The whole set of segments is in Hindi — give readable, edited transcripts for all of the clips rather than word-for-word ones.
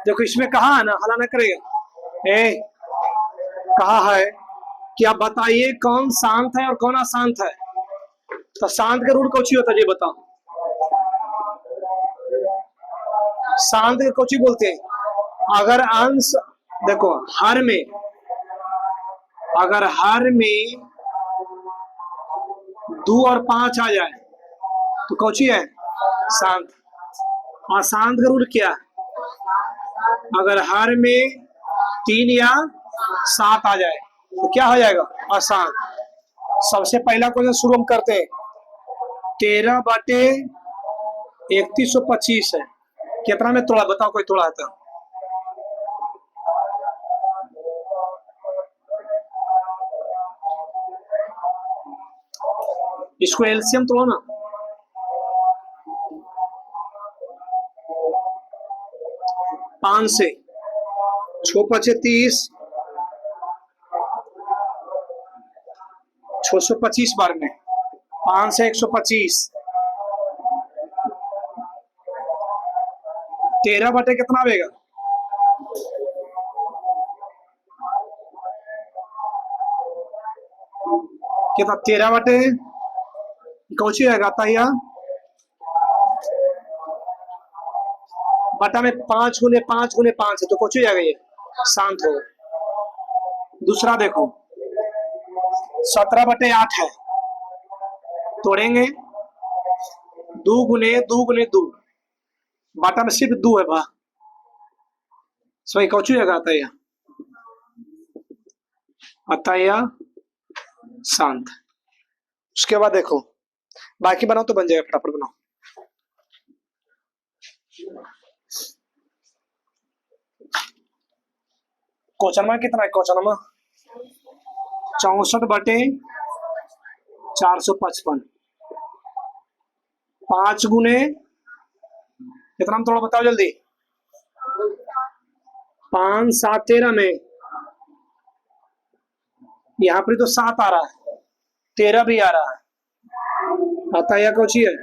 देखो इसमें कहा है ना, हला ना करेगा। ए कहा है कि आप बताइए कौन शांत है और कौन अशांत है। तो शांत का रूल कौची होता है ये बताओ। शांत के कौची बोलते हैं, अगर अंश देखो हर में, अगर हर में 2 और 5 आ जाए तो कौची है, शांत। अशांत का रूल क्या है, अगर हर में 3 या 7 आ जाए तो क्या हो जाएगा, अशांत। सबसे पहला क्वेश्चन शुरू हम करते हैं। 13/3125 है, कितना में तोड़ा बताओ, कोई तोड़ा है तो। इसको एलसीएम तोड़ो ना। 5 से 6 5 30, 625 बार में 5 से 125, 13 बटे कितना आएगा, कितना 13 बटे कौची आएगा ताइया, बटा में 5 गुने 5 गुने 5 है तो कौची आएगा, ये शांत हो। दूसरा देखो 17/8 है, तोड़ेंगे 2 गुने 2 गुने 2, बाटा में सिर्फ 2 है बा, सही कौची आएगा ताइया, अतः शांत। उसके बाद देखो बाकी बनाओ तो बन जाएगा, फटाफट बनाओ। क्वेश्चन में कितना है, क्वेश्चन में 64/455, 5 गुने कितना हम थोड़ा बताओ जल्दी, 5 7 13 में, यहाँ पर तो 7 आ रहा है, 13 भी आ रहा है, आता यह कौची है,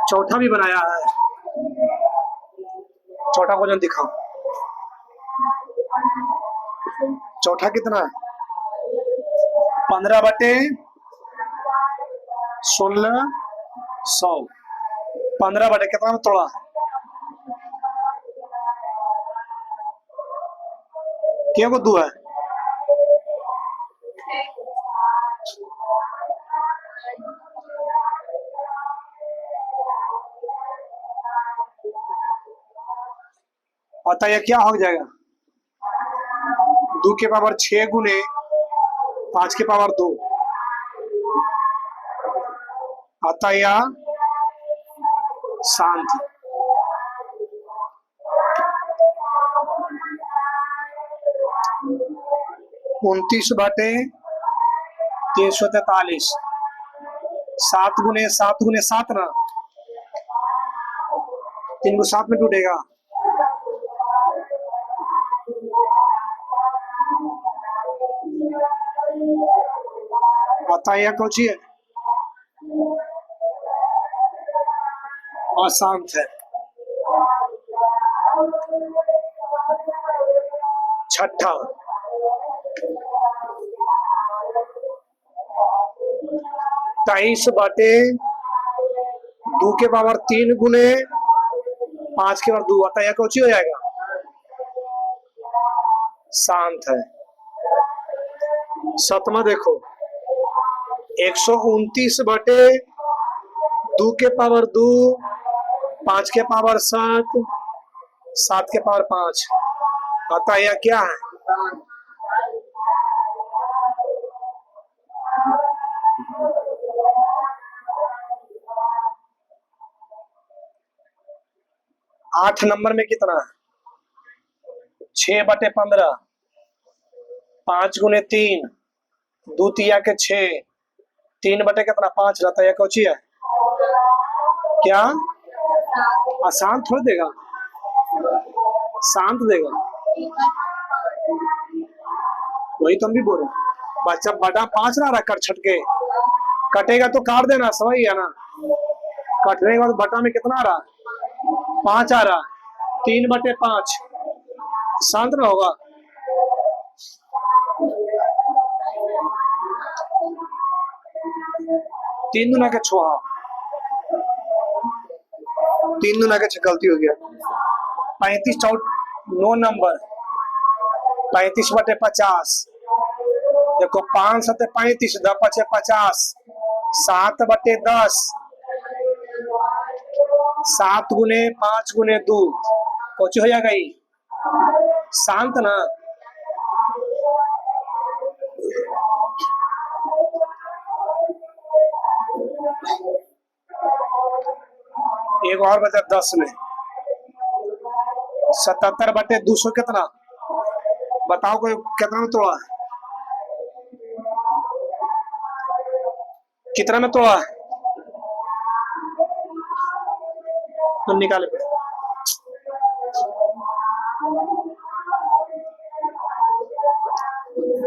चौथा भी बनाया है। चौथा क्वेश्चन दिखाओ, चौथा कितना है, 15/1600, 15 बटे कितना में तोड़ा, क्या को 2 है, अतः यह क्या हो जाएगा, 2 के पावर 6 गुने 5 के पावर 2, अतः यह शांत। 29/343, 7 गुने 7 गुने 7 ना, 3 को 7 में टूटेगा, अतः यह कौची है, अशांत है। छठा 23/2 के पावर 3 गुने 5 के पावर 2, अतः यह कौची हो जाएगा, शांत है। सतमा देखो 129/2 के पावर 2, 5 के पावर 7, 7 के पावर 5, अतः यह क्या है, 8 नंबर में कितना है, 6/15, 5 गुने 3, 2 तिया के 6, 3 बटे कितना 5 रहता है, कौची है, क्या अशांत थोड़ देगा, शांत देगा, वही तो हम भी बोल रहे, बच्चा बटा 5 ना रहा कर छटके, कटेगा तो काट देना, समझ गया ना। कटने के बाद बटा में कितना आ रहा, 5 आ रहा, 3/5 शांत ना होगा। तीन दुना के 6, 3 दुना के 6 गलती हो गया। 35 9 नंबर, 35/50 देखो, 5 7 35, 10 5 50, 7/10, 7 गुने 5 गुने 2 कुछ हो जाएगा ये, शांत ना। एक और बचा 10 में, 77/200 कितना बताओ, कोई कितना में तोड़ा, कितना में तोड़ा तो निकाले।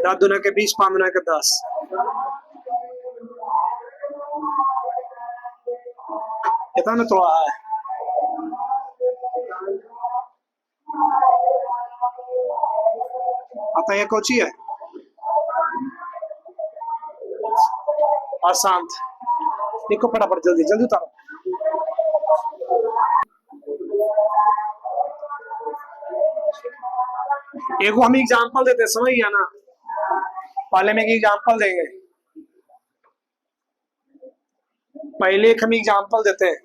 10 दुना के 20, 5 दुना के 10, कितना में तोड़ा है। आता ये कौची है, अशांत। देखो फटाफट जल्दी जल्दी उतारो। एक हम एग्जाम्पल देते, समझ गया ना। पहले में एक एग्जाम्पल देंगे, पहले एक हम एग्जाम्पल देते हैं।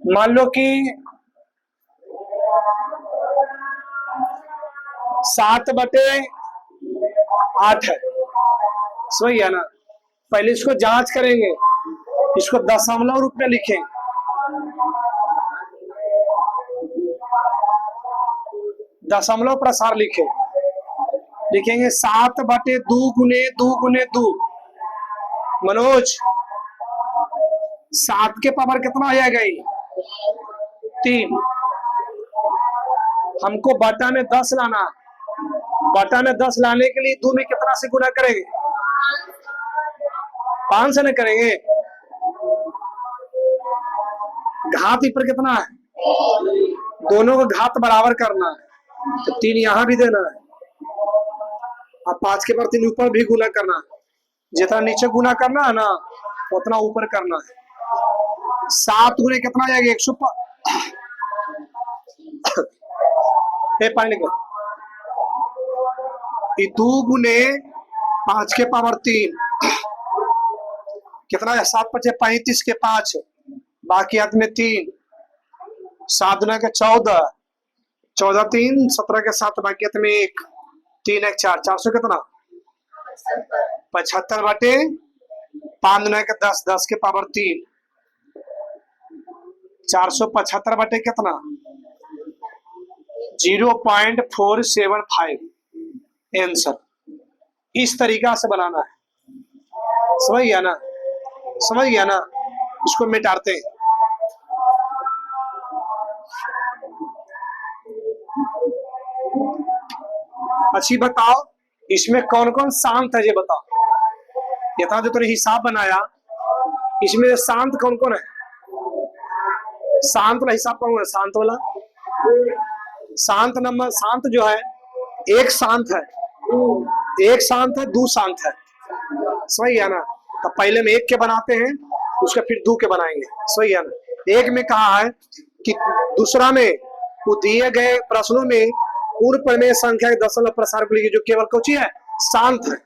मान लो कि 7/8 है, समझ गया ना। पहले इसको जांच करेंगे, इसको दशमलव रूप में लिखें, दशमलव प्रसार लिखेंगे 7/2 गुने 2 गुने 2। मनोज 7 के पावर कितना आ जाएगा ये, 3। हमको बटा में 10 लाना, बटा में 10 लाने के लिए 2 में कितना से गुना करेंगे, 5 से न करेंगे। घात पर कितना है, दोनों को घात बराबर करना है, तो 3 यहां भी देना है, और 5 के पर 3 ऊपर भी गुना करना है। जितना नीचे गुना करना है ना, उतना ऊपर करना है। 7 गुने कितना जाएगा, 100 2 गुने 5 के पावर 3 कितना है, 7 5 35 के 5, बाकी हाथ में 3, 7 दुना के 14, 14 3 17 के 7, बाकी हाथ में 1, 3 1 4, 400 कितना 75/5 दुना के 10, 10 के पावर 3, 475 कितना 0.475 आंसर। इस तरीका से बनाना है, समझ गया ना, समझ गया ना। इसको मिटाते हैं, अच्छी बताओ इसमें कौन कौन शांत है, ये बताओ। ये था जो तूने हिसाब बनाया, इसमें शांत कौन कौन है, शांत वाला हिसाब कौन है, शांत वाला। शांत नंबर, शांत जो है, एक शांत है, एक शांत है, 2 शांत है, सही है ना। तो पहले में 1 के बनाते हैं, उसके फिर 2 के बनाएंगे, सही है ना। एक में कहा है कि दूसरा में वो दिए गए प्रश्नों में पूर्ण प्रमेय संख्या के दशमलव प्रसार को लिखिए जो केवल कौची है, शांत है।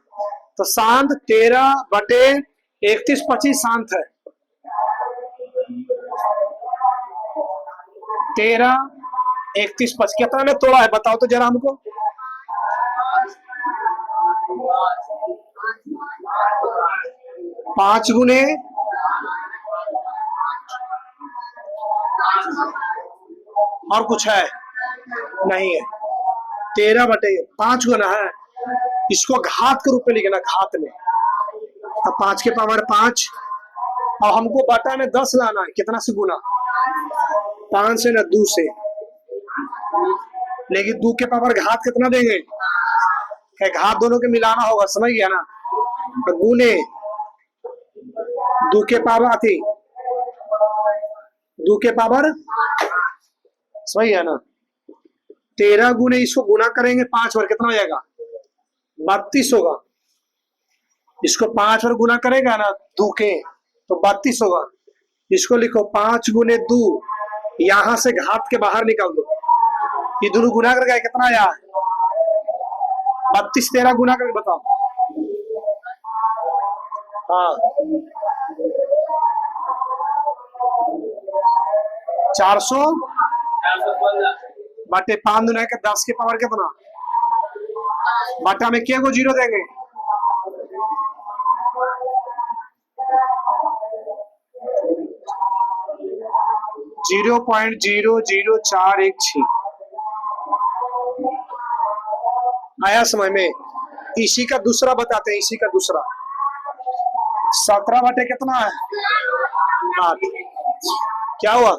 तो शांत 13/31 शांत है, 13/31 कितना में तोड़ा है बताओ तो जरा हमको। 5 गुने और कुछ है नहीं है, 13/5 गुना है। इसको घात के रूप में लिखना, घात में। अब 5 के पावर 5, और हमको बटा में 10 लाना है, कितना से गुना, 5 से ना 2 से। लेकिन 2 के पावर घात कितना देंगे, घात दोनों के मिलाना होगा, समझ गया ना। तो गुने दो के पावर आती, दो के पावर सही है ना। 13 गुने इसको गुना करेंगे 5 बार, कितना हो जाएगा? 32 होगा। इसको 5 बार गुना करेगा ना दो के, तो 32 होगा। इसको लिखो 5 गुने 2, यहां से घात के बाहर निकाल दो। ये दोनों गुना करके कितना आया? 32 13 गुना करके बताओ। हाँ 400 बटे 5 दुना के 10 के पावर कितना? बटा में क्या को जीरो देंगे? जीरो 0.00416 आया समझ में? इसी का दूसरा बताते हैं, इसी का दूसरा 17 बटे कितना है? 8। क्या हुआ?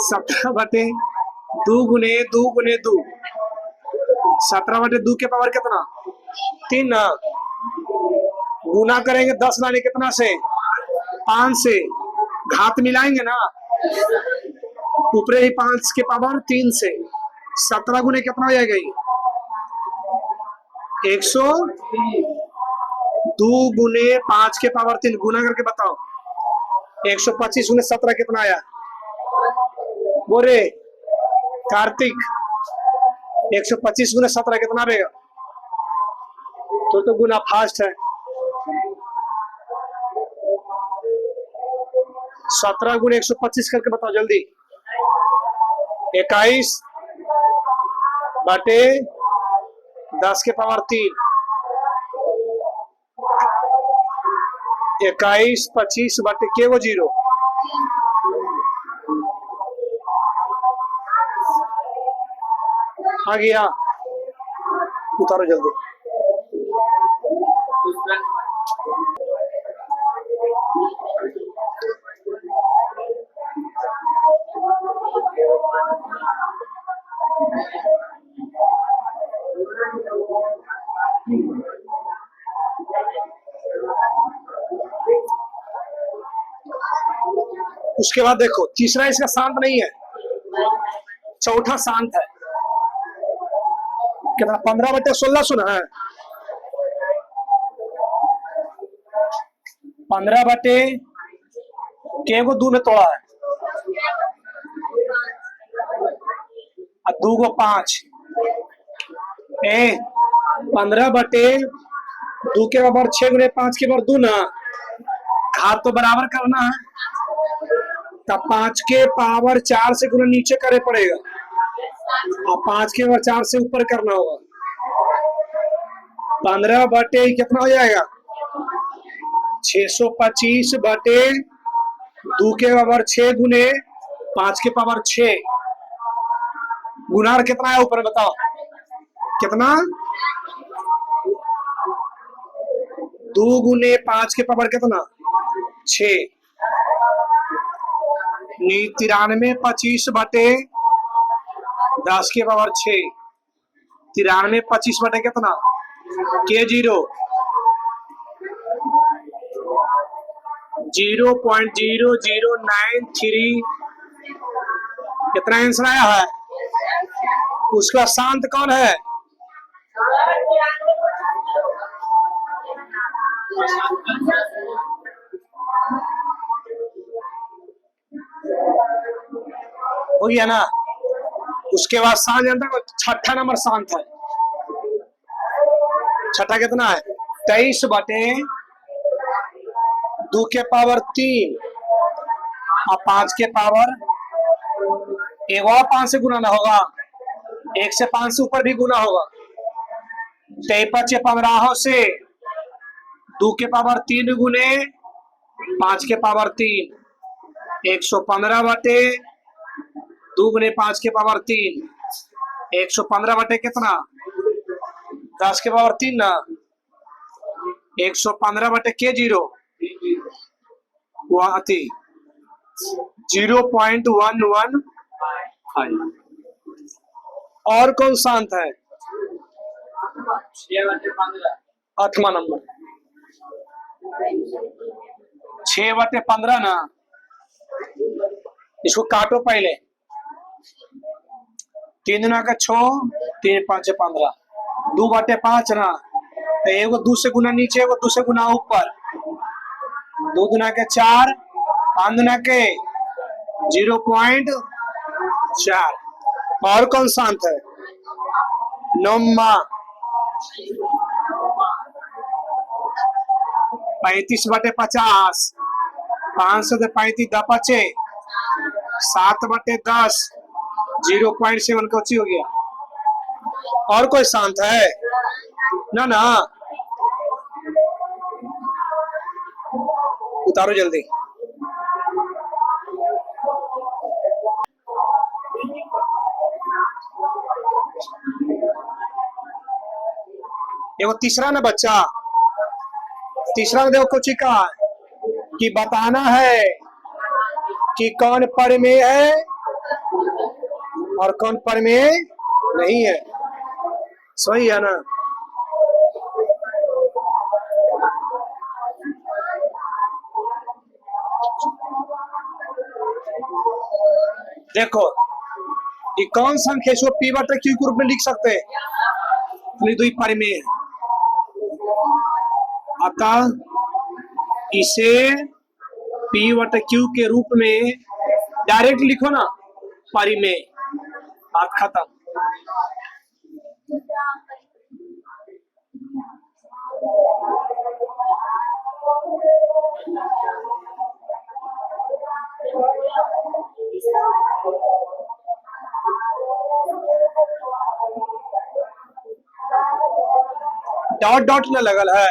17 बटे 2 गुने 2 गुने 2, 17 बटे 2 के पावर कितना? 3 ना। गुना करेंगे 10 लाने कितना से? 5 से। घात मिलाएंगे ना, ऊपरे ही 5 के पावर 3 से। 17 गुने कितना हो जाएगा? 102 गुने 5 के पावर 3 गुना करके बताओ। 125 गुने 17 कितना आया? बोरे कार्तिक 125 गुने 17 कितना रहेगा? तो गुना फास्ट है। 17 गुने 125 करके बताओ जल्दी। 21 बटे 10 के पावर 3, 21 25 बटे के वो 0, आ गया। उतारो जल्दी। उसके बाद देखो तीसरा इसका शांत नहीं है, चौथा शांत है। कितना? 15 बटे 16 सुना है? 15 बटे के को 2 में तोड़ा है, 2 को 5। 15 बटे 2 के बराबर 6 गुने 5 के बराबर 2 ना। घात तो बराबर करना है, तब 5 के पावर 4 से गुना नीचे करे पड़ेगा, और 5 के पावर 4 से ऊपर करना होगा। 15 बटे कितना हो जाएगा? 625 बटे 2 के पावर 6 गुने 5 के पावर 6। गुनार कितना है ऊपर बताओ? कितना? 2 गुने 5 के पावर कितना? 6। 93 25 बटे 10 के पावर 6। 93 25 बटे कितना? के 0 0.0093। कितना आंसर आया है? उसका शांत कौन है? हो गया ना। उसके बाद शांत जानता है, छठा नंबर शांत है। छठा कितना है? 23 बटे 2 के पावर 3 और 5 के पावर, एक और 5 से गुना ना होगा, 1 से 5 से ऊपर भी गुना होगा। 23 15 से 2 के पावर 3 गुने 5 के पावर 3, 115 बटे 2 गुने 5 के पावर 3, 115 बटे कितना? 10 के पावर 3 ना। 115 बटे के 0 आती 0.115। और कौन शांत है? 6 बटे 15। आठवां नंबर 6/15 ना, इसको काटो पहले। 3 दूना का 6, 3 5 15, 2/5 ना, तो एगो 2 से गुना नीचे, एगो 2 से गुना ऊपर। 2 दूना के 4, 5 दूना के 0.4। और कौन सा अंक है? 9वां 35/50, 500 से 35 10 बचे, 7/10, 0.7 कौची हो गया? और कोई शांत है? ना ना, उतारो जल्दी। एगो तीसरा ना बच्चा, तीसरा में देखो कोची का कि बताना है कि कौन प्रमेय है और कौन प्रमेय नहीं है। सही है ना? देखो कि कौन संख्या इसको P/Q के रूप में लिख सकते हैं, दो प्रमेय है। अतः इसे P/Q के रूप में डायरेक्ट लिखो ना, परिमेय, बात खत्म। डॉट डॉट न लगल है,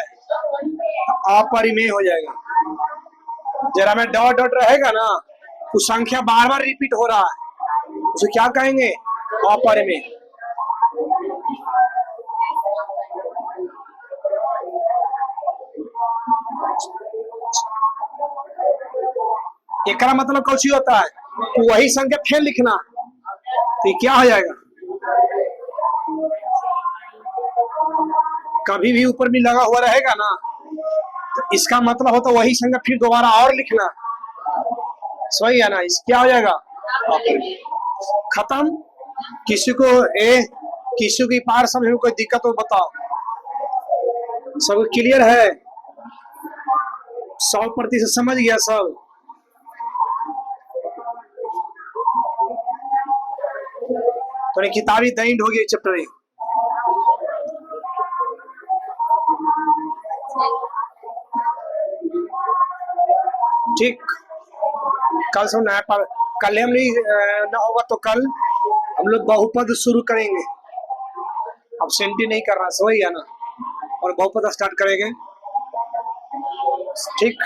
अपरिमेय हो जाएगा। जरा में डॉट डॉट रहेगा ना, उस संख्या बार बार रिपीट हो रहा है, उसे क्या कहेंगे? अपरिमेय। एकरा मतलब कुछ ही होता है कि वही संख्या फिर लिखना, तो क्या हो जाएगा? कभी भी ऊपर भी लगा हुआ रहेगा ना, तो इसका मतलब होता वही संख्या फिर दोबारा और लिखना। सही है ना? इस क्या हो जाएगा? खत्म। किसी को किसी की पार समझ में कोई दिक्कत हो बताओ? सब क्लियर है? 100% समझ गया सब? तो किताबी दैंड हो गई चैप्टर। ठीक, कल से नया कल हम नहीं ना होगा तो कल हम लोग बहुपद शुरू करेंगे। अब सेंटी नहीं करना, सही है ना? और बहुपद स्टार्ट करेंगे। ठीक।